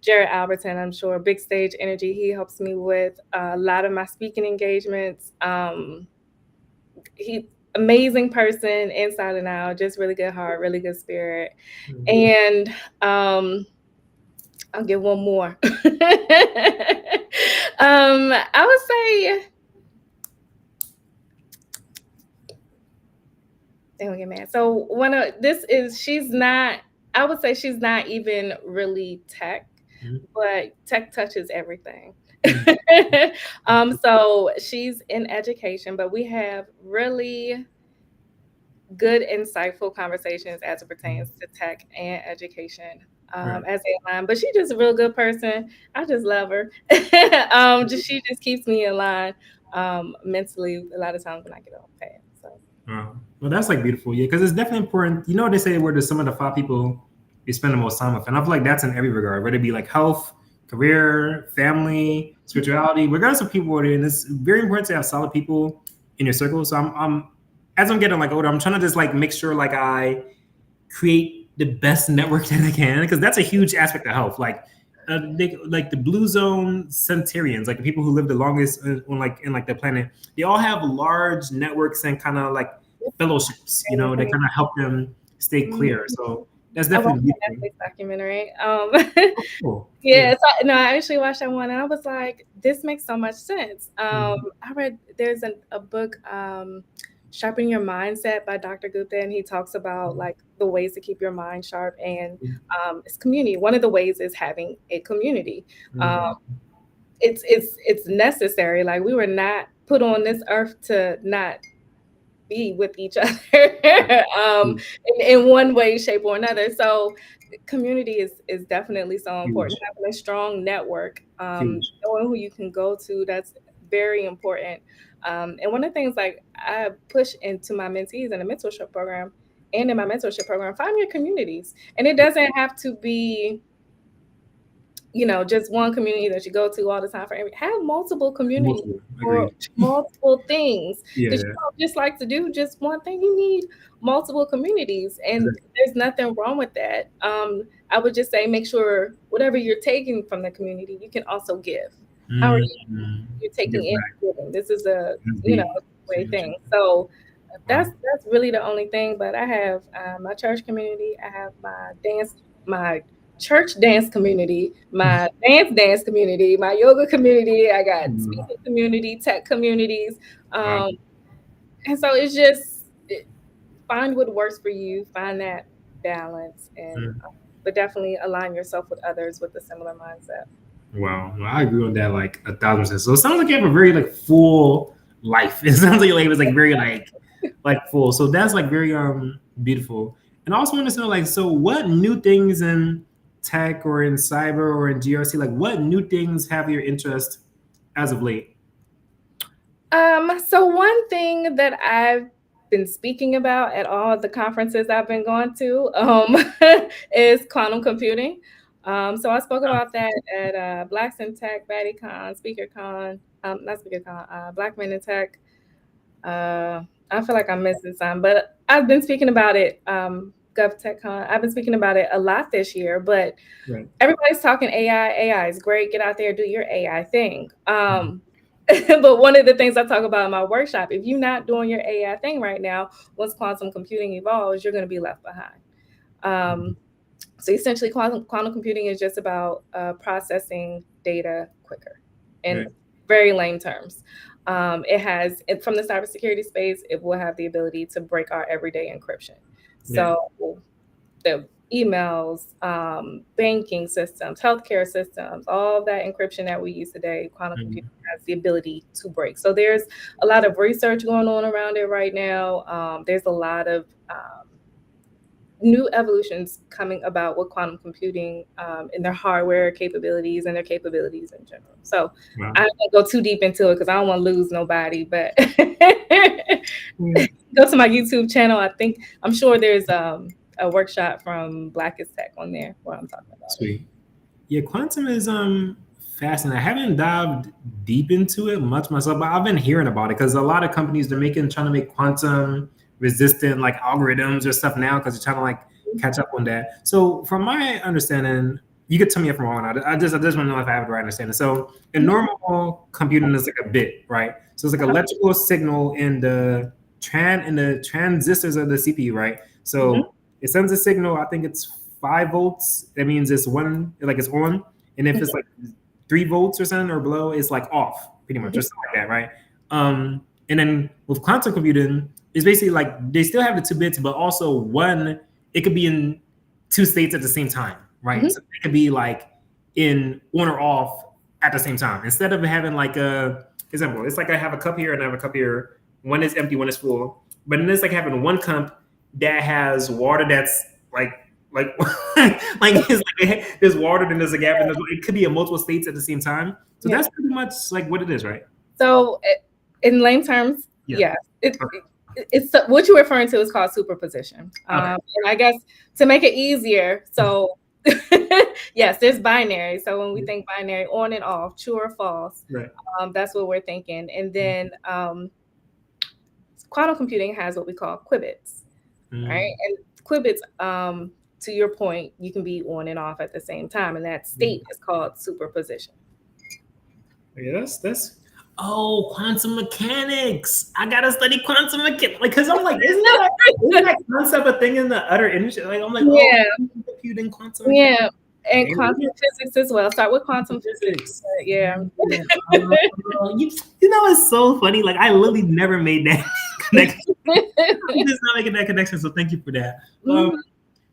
Jared Alberton, I'm sure, Big Stage Energy. He helps me with a lot of my speaking engagements. He amazing person inside and out, just really good heart, really good spirit. And I'll give one more. I would say, they don't get mad. So I would say she's not even really tech, but tech touches everything. So she's in education, but we have really good, insightful conversations as it pertains to tech and education. As they align, but she's just a real good person. I just love her. She just keeps me in line mentally a lot of times when I get off path. So. Well, that's like beautiful, yeah, because it's definitely important. You know, they say where there's some of the 5 people you spend the most time with, and I feel like that's in every regard, whether it be like health, career, family, spirituality, regardless of people. And it's very important to have solid people in your circle. So I'm as I'm getting like older, I'm trying to just like make sure like I create the best network that I can, because that's a huge aspect of health. Like like the blue zone centurions, like the people who live the longest on like in like the planet, they all have large networks and kind of like fellowships, you know, that kind of help them stay clear. So that's definitely a Netflix documentary. cool. Yeah, so, no, I actually watched that one and I was like, this makes so much sense. I read there's a book, Sharpen Your Mindset by Dr. Gupta, and he talks about like the ways to keep your mind sharp, and it's community. One of the ways is having a community. It's necessary. Like, we were not put on this earth to not be with each other in one way, shape, or another. So community is definitely so important. Having a strong network, knowing who you can go to, that's very important. And one of the things like I push into my mentees in the mentorship program and in my mentorship program, find your communities. And it doesn't have to be, you know, just one community that you go to all the time. Have multiple communities for multiple things. Because you don't just like to do just one thing. You need multiple communities, and there's nothing wrong with that. I would just say make sure whatever you're taking from the community, you can also give. How are you're taking in giving? This is a way thing. So that's really the only thing. But I have my church community. I have my church dance community, my dance community, my yoga community. I got speaking community, tech communities. And so it's just find what works for you, find that balance, and but definitely align yourself with others with a similar mindset. Wow, well, I agree on that like 1,000%. So it sounds like you have a very like full life. It sounds like your life is like very like full. So that's like very beautiful. And I also want to know like, so what new things in tech or in cyber or in GRC, like what new things have your interest as of late? So one thing that I've been speaking about at all the conferences I've been going to is quantum computing. So I spoke about that at Blacks in Tech, BattyCon, SpeakerCon, not SpeakerCon, Black Men in Tech. I feel like I'm missing some, but I've been speaking about it. GovTechCon. I've been speaking about it a lot this year, but everybody's talking AI. AI is great. Get out there, do your AI thing. But one of the things I talk about in my workshop, if you're not doing your AI thing right now, once quantum computing evolves, you're going to be left behind. So essentially, quantum computing is just about processing data quicker in very lame terms. It has, from the cybersecurity space, it will have the ability to break our everyday encryption. So the emails, banking systems, healthcare systems, all that encryption that we use today, quantum computing has the ability to break. So there's a lot of research going on around it right now. There's a lot of new evolutions coming about with quantum computing and their hardware capabilities and their capabilities in general. So I don't go too deep into it because I don't want to lose nobody, but go to my YouTube channel. I'm sure there's a workshop from Black is Tech on there where I'm talking about. Sweet. Yeah, quantum is fascinating. I haven't dived deep into it much myself, but I've been hearing about it because a lot of companies trying to make quantum resistant like algorithms or stuff now because they're trying to like catch up on that. So from my understanding, you could tell me if I'm wrong. I just want to know if I have the right understanding. So in normal computing is like a bit, right? So it's like electrical signal in the transistors of the CPU, right? So it sends a signal. I think it's 5 volts. That means it's on, and if it's like 3 volts or something or below, it's like off, pretty much, or something like that, right? And then with quantum computing, it's basically like they still have the 2 bits, but also it could be in 2 states at the same time, right? So it could be like in on or off at the same time. Instead of having like example, it's like I have a cup here and I have a cup here. One is empty, one is full. But then it's like having one cup that has water that's like it's like there's water, then there's a gap, and it could be in multiple states at the same time. So that's pretty much like what it is, right? So in lame terms, yes. It's what you're referring to is called superposition. And I guess to make it easier, so yes, there's binary. So when we think binary, on and off, true or false, that's what we're thinking. And then quantum computing has what we call qubits, right? And qubits, to your point, you can be on and off at the same time, and that state is called superposition. Yeah, that's quantum mechanics. I gotta study quantum mechanics because I'm like, isn't that concept a thing in the other industry? Like I'm like, computing, quantum. Yeah, and quantum physics as well. Start with quantum physics. Yeah. It's so funny. Like I literally never made that connection. I'm just not making that connection. So thank you for that.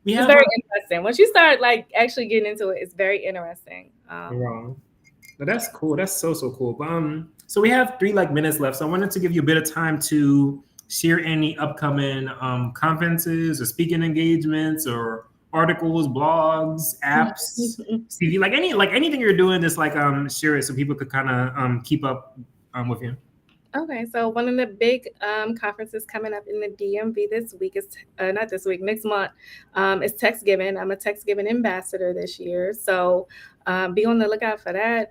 It's very interesting. Once you start like actually getting into it, it's very interesting. But that's cool. That's so cool. But so we have 3 minutes left. So I wanted to give you a bit of time to share any upcoming conferences or speaking engagements or articles, blogs, apps, CV, anything you're doing. Just share it so people could kind of keep up with you. Okay, so one of the big conferences coming up in the DMV this week is next month is TextGiving. I'm a TextGiving ambassador this year, so be on the lookout for that.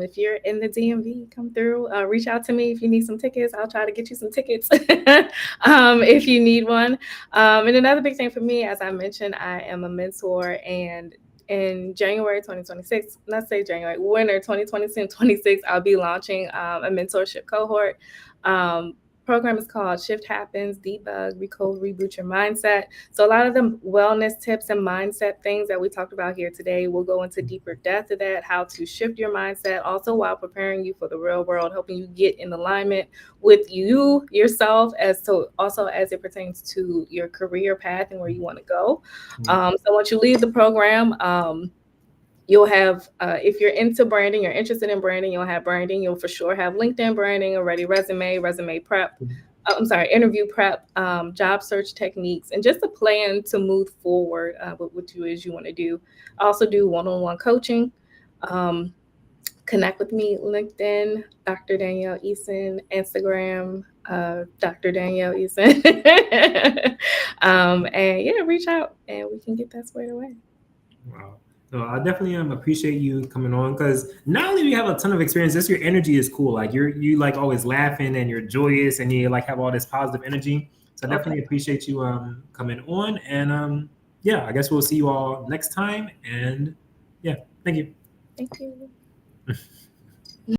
If you're in the DMV, come through. Reach out to me if you need some tickets. I'll try to get you some tickets if you need one. And another big thing for me, as I mentioned, I am a mentor, and in January 2026, winter 2026, I'll be launching a mentorship cohort. Program is called Shift Happens, Debug, Recode, Reboot Your Mindset. So a lot of the wellness tips and mindset things that we talked about here today, we'll go into deeper depth of that, how to shift your mindset, also while preparing you for the real world, helping you get in alignment with you, yourself, as it pertains to your career path and where you want to go. So once you leave the program, you'll have, if you're into branding, you're interested in branding, you'll have branding. You'll for sure have LinkedIn branding, already resume prep, interview prep, job search techniques, and just a plan to move forward with what you want to do. I also do one-on-one coaching. Connect with me, LinkedIn, Dr. Dannielle Eason, Instagram, Dr. Dannielle Eason. And reach out and we can get that squared away. Wow. No, I definitely appreciate you coming on because not only do you have a ton of experience, just your energy is cool. Like you always laughing and you're joyous and you have all this positive energy. So I definitely appreciate you coming on. And I guess we'll see you all next time. And thank you. Thank you.